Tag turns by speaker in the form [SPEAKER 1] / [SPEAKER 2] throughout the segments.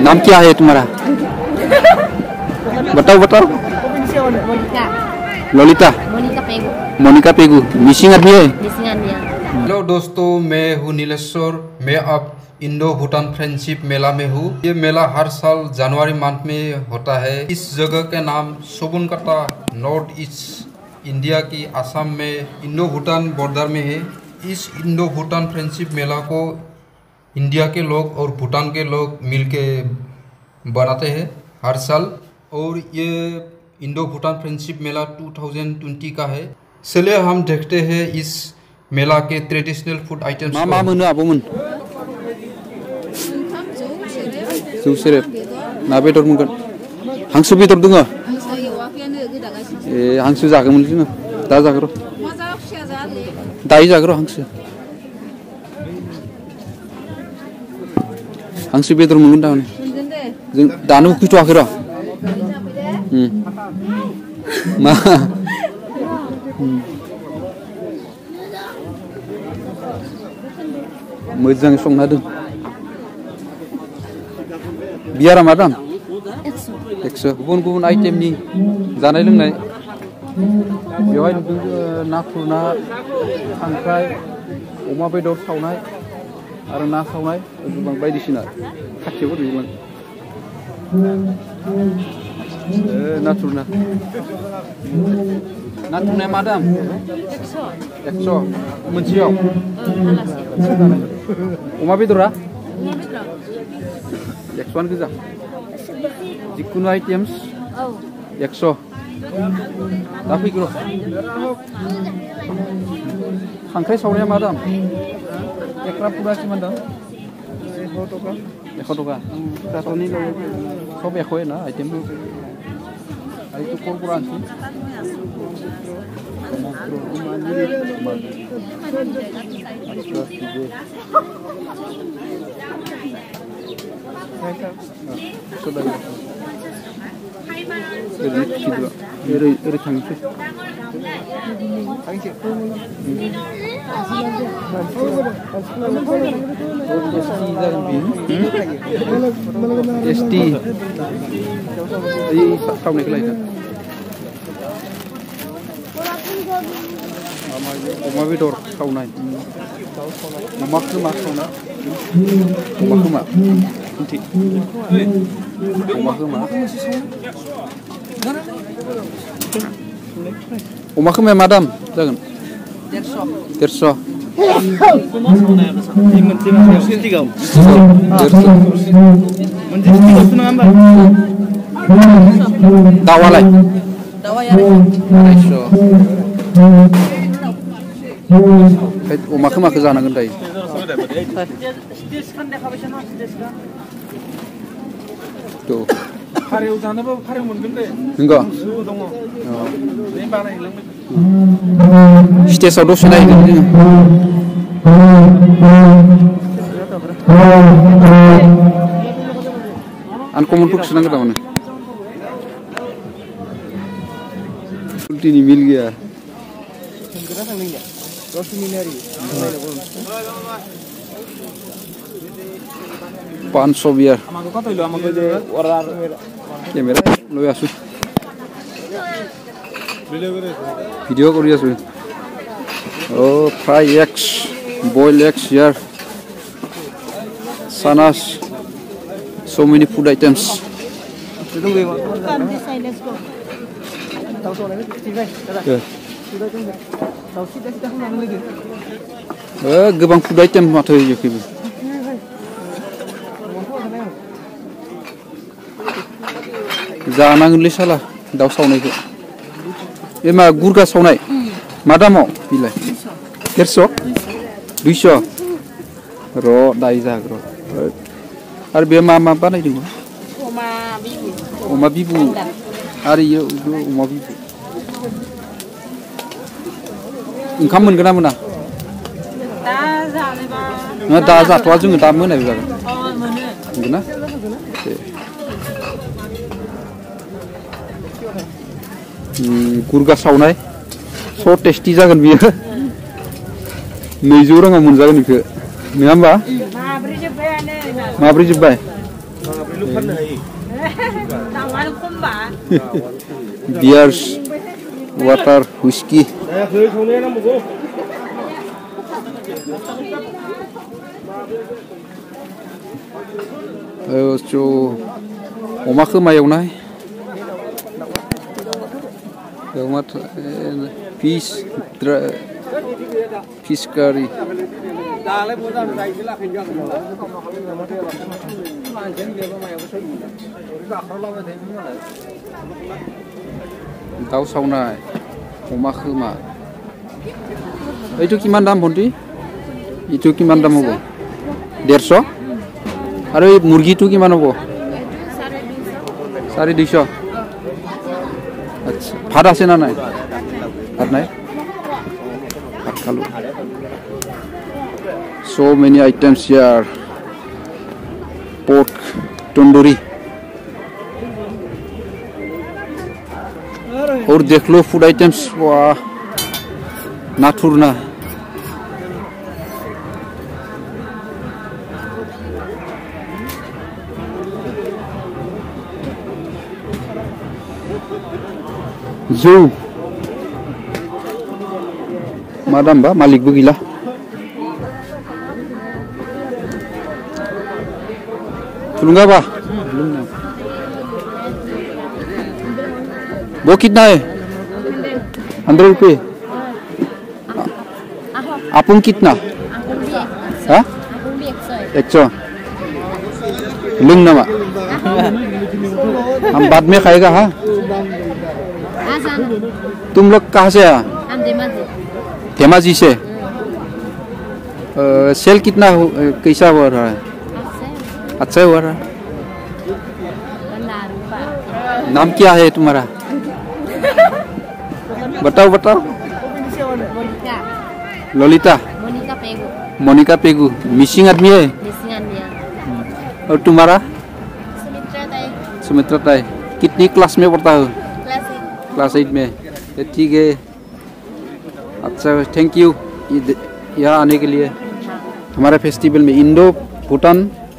[SPEAKER 1] नाम क्या है तुम्हारा? बताओ बताओ। ललिता। मोनिका पेगू। मिसिंग आदमी है? हेलो दोस्तों, मैं हूँ नीलेश्वर। मैं अब इंडो भूटान फ्रेंडशिप मेला में हूँ। ये मेला हर साल जनवरी मंथ में होता है। इस जगह का नाम सुबनकाता नॉर्थ ईस्ट इंडिया की असम में इंडो भूटान बॉर्डर में है। इस इंडो भूटान फ्रेंडशिप मेला को इंडिया के लोग और भूटान के लोग मिलके बनाते हैं हर साल। और ये इंडो भूटान फ्रेंडशिप मेला 2020 का है। चलिए हम देखते हैं इस मेला के ट्रेडिशनल फूड आइटम्स। मा मोनो आबोमोन? जौ सेरेब ना बेदर मोनगोन? हांसो बेदर दङ? ए हांसो जागौमोन जोङो। दा जागोन र'। दायो जागोन र' हांसो। हांसो बेदर मोनगोन दा माने? जों दानो उखैथ'वाखै र'। मा? मोजां संना दोन। बियारा मा दाम? 100। गुबुन गुबुन आइटेमनि जानाय लोंनाय बेवहाय नुदों नाथुर ना, खांख्राइ, अमा बेदर सावनाय आरो ना सावनाय गोबां बायदिसिना खाथियावबो नुयोमोन। नाथुरना नाथुरना मा दाम? 100 मोनसेयाव। अमा बेदरा 100 गोजा। जिखुनु आइटेम्स 100। दा फैग्र'। खांख्राइ सावनाया मा दाम? एकरा पुरा किमान दाम? 100 टका। सब 100 है ना आइटेम। itu korporasi. अमा बेदर सावनाय। अमा खोमा सावना। अमा खोमा। अमा खोमा। अमा खोमाया मा दाम जागोन? 150। दावालाय? अमा खोमाखौ जानांगोन दायो। फारेव जानोबो फारेव मोनगोन दे। नंगौ? स्टेजआव दसे नायगोन जोङो। आनकमनफोरखौसो नांगौ थारमाने। उल्टिनि मिल गैया। 500 biar. Kamera lo asu. Video kori asu. Oh, fry eggs, boil eggs here. Sanas. So many food items. Goबां food item माथो होयोखैबो। जानांगोनलै साला दाउ सावनायखौ। ए मा गुरगा सावनाय? मा दामाव बिलाय? 150? 200? र' दायो जाग्र'। आरो बे मा मा बानायदोंमोन? अमा बिबु। आरो इयो अमा बिबु। ओंखाम मोनगोन ना मोना? दा जाथ'वा जोङो दा मोनायाव जागोन। मोनगोन ना? गुरगा सावनाय स टेस्टि जागोन बियो। 200 राङाव मोनजागोन बेखौ नङा होमबा? माब्रै जोब्बाय? Beers, water, whiskey. Oma khơ mày này. Fish curry. Tao sau này, oma khơ mà. Itu kiman dam bonti? Itu kiman dam hobo? 150? Aru ei murgi tu kiman hobo? 250. আচ্ছা ভাত আছে না নাই? ভাত নাই? ভাত খালো। So many items here. Pork, tandoori. और देख लो फूड आइटम्स। वाह नाथुर ना। Zoo. Madam ba malik begila. Tulunga ba? वो कितना है? 100 रुपये। आपुन कितना? हाँ? 100। लुंग नमा। हम बाद में खाएगा हाँ? तुम लोग कहाँ से हैं? धेमाजी से। सेल कितना कैसा हो रहा है? अच्छा हो रहा है। नाम क्या है तुम्हारा? बताओ बताओ। ललिता। मोनिका पेगू। मिसिंग आदमी है? और तुम्हारा? सुमित्रा ताई। कितनी क्लास में पढ़ता हो? क्लास 8 में। ठीक है। अच्छा थैंक यू यहाँ आने के लिए। हमारे फेस्टिवल में इंडो भूटान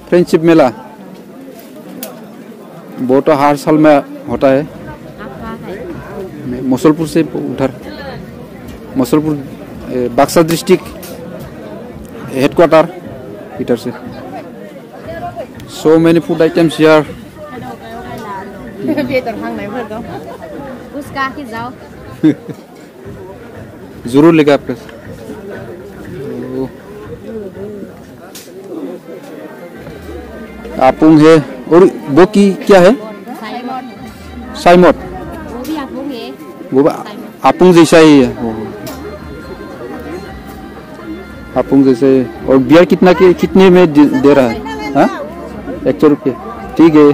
[SPEAKER 1] फ्रेंडशिप मेला बोडो हर साल में होता है। मुसलपुर से उधर मुसलपुर बक्सा डिस्ट्रिक्ट हेडक्वार्टर इधर से। So many food items here. जरूर लेगा आपके। आपुंग है और वो की क्या है? साइमोट। वो आपुंग जैसा ही है। आपुंग जैसे। और बियर कितने में दे रहा है? हाँ 100 रुपये। ठीक है।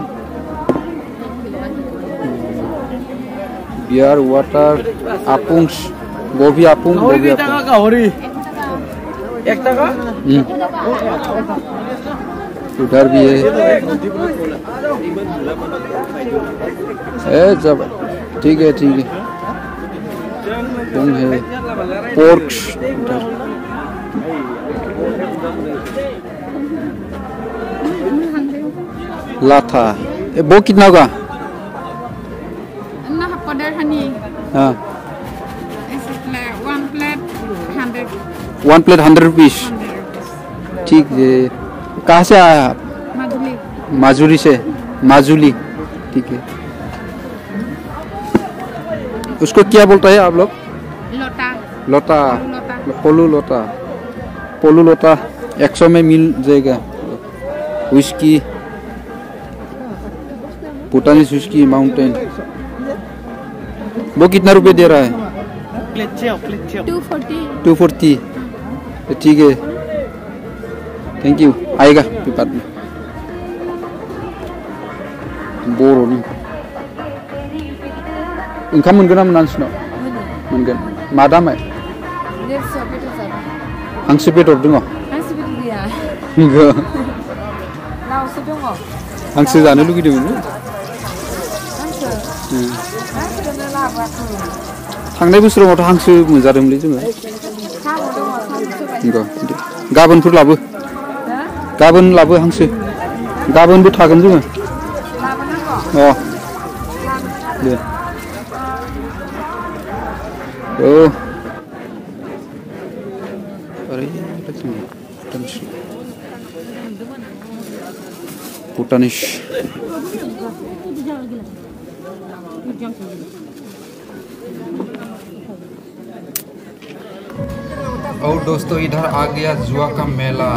[SPEAKER 1] बियर वाटर आपुंग वो भी आपुंग वो भी उधर भी है जब। ठीक है ठीक है। है पोर्क लाथा। वो कितना होगा? हाँ 1 प्लेट 100 रुपीस। ठीक है। कहाँ से आया आप? माजुली से। माजुली। ठीक है। उसको क्या बोलता है आप लोग? लोटा। पोलू लोटा। पोलू लोटा 100 में मिल जाएगा। विस्की भूटानी विस्की माउंटेन। वो कितना रुपए दे रहा है? 240। ठीक है थैंक यू। आएगा बाद में। बर'नि ओंखाम मोनगोन ना मोना नोंसिनाव? मोनगोन। मा दामै? हांसो बेदर दङ? हांसो जानो लुगैदोंमोन। थांनाय बोसोरावथ' हांसो मोनजादोंमोनलै जोङो। गाबोनफोर लाबो। गाबोन लाबो हांसो गाबोनबो थागोन जोङो अ दे औ भूटानिस और दोस्तों इधर आ गया जुआ का मेला।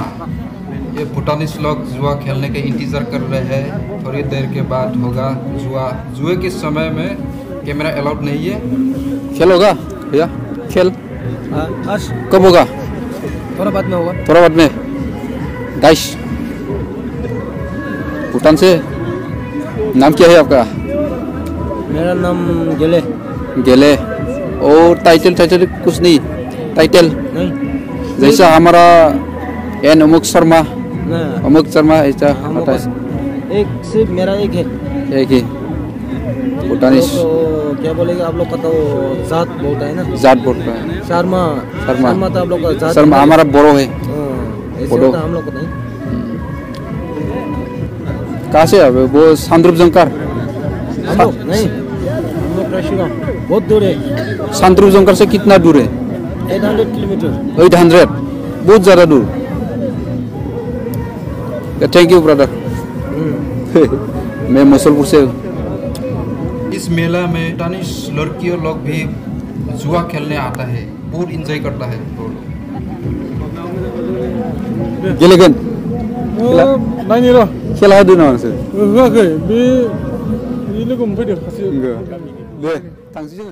[SPEAKER 1] ये भूटानीस लोग जुआ खेलने के इंतज़ार कर रहे हैं, थोड़ी देर के बाद होगा जुआ। जुए के समय में कैमरा अलाउड नहीं है। खेल होगा भैया खेल कब होगा? थोड़ा बाद में होगा। थोड़ा बाद में। गाइस भूटान से नाम क्या है आपका?
[SPEAKER 2] मेरा नाम गेले।
[SPEAKER 1] गेले। और टाइटल कुछ नहीं? टाइटल
[SPEAKER 2] नहीं
[SPEAKER 1] जैसा हमारा एन अमुक शर्मा ऐसा आता है।
[SPEAKER 2] एक सिर्फ मेरा एक है।
[SPEAKER 1] एक ही भूटानीस
[SPEAKER 2] तो क्या बोलेगा आप लोग का? तो जात बोलता है ना?
[SPEAKER 1] जात बोलता है।
[SPEAKER 2] शर्मा तो आप लोग का जात।
[SPEAKER 1] शर्मा हमारा बोरो है।
[SPEAKER 2] बोडो हम लोग को नहीं।
[SPEAKER 1] कहाँ से अब वो सांद्रुप जंकार?
[SPEAKER 2] हम लोग नहीं, हम लोग कृषिगांव बहुत दूर है।
[SPEAKER 1] सांद्रुप जंकार से कितना दूर है?
[SPEAKER 2] 800 किलोमीटर।
[SPEAKER 1] 800 बहुत ज़्यादा दूर। Thank you brother. मैं मुसलपुर से हूँ। इस मेला में भूटानीस लड़कियों लोग भी जुआ खेलने आता है, बहुत इंजॉय करता है। गेलेगन खेला होदो नामा नोंसोर? होआखै बे लोगो मोनफैदों सासे। दे थांसै जोङो।